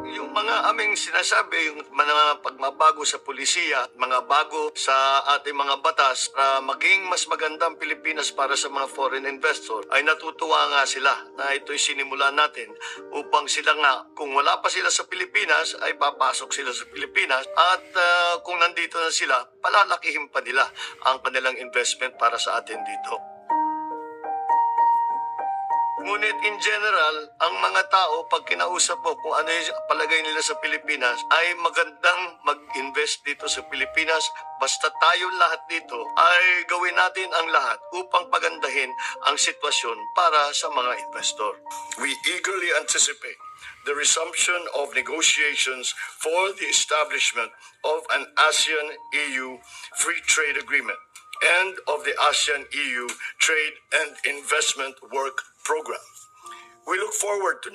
Yung mga aming sinasabi, yung mga pagmabago sa pulisiya at mga bago sa ating mga batas para maging mas magandang Pilipinas para sa mga foreign investor, ay natutuwa nga sila na ito'y sinimula natin upang sila nga, kung wala pa sila sa Pilipinas, ay papasok sila sa Pilipinas at kung nandito na sila, palalakihin pa nila ang kanilang investment para sa atin dito. Ngunit in general, ang mga tao, pag kinausap mo kung ano yung palagay nila sa Pilipinas, ay magandang mag-invest dito sa Pilipinas. Basta tayo lahat dito ay gawin natin ang lahat upang pagandahin ang sitwasyon para sa mga investor. We eagerly anticipate the resumption of negotiations for the establishment of an ASEAN-EU Free Trade Agreement and of the ASEAN-EU Trade and Investment Work Program. We look forward to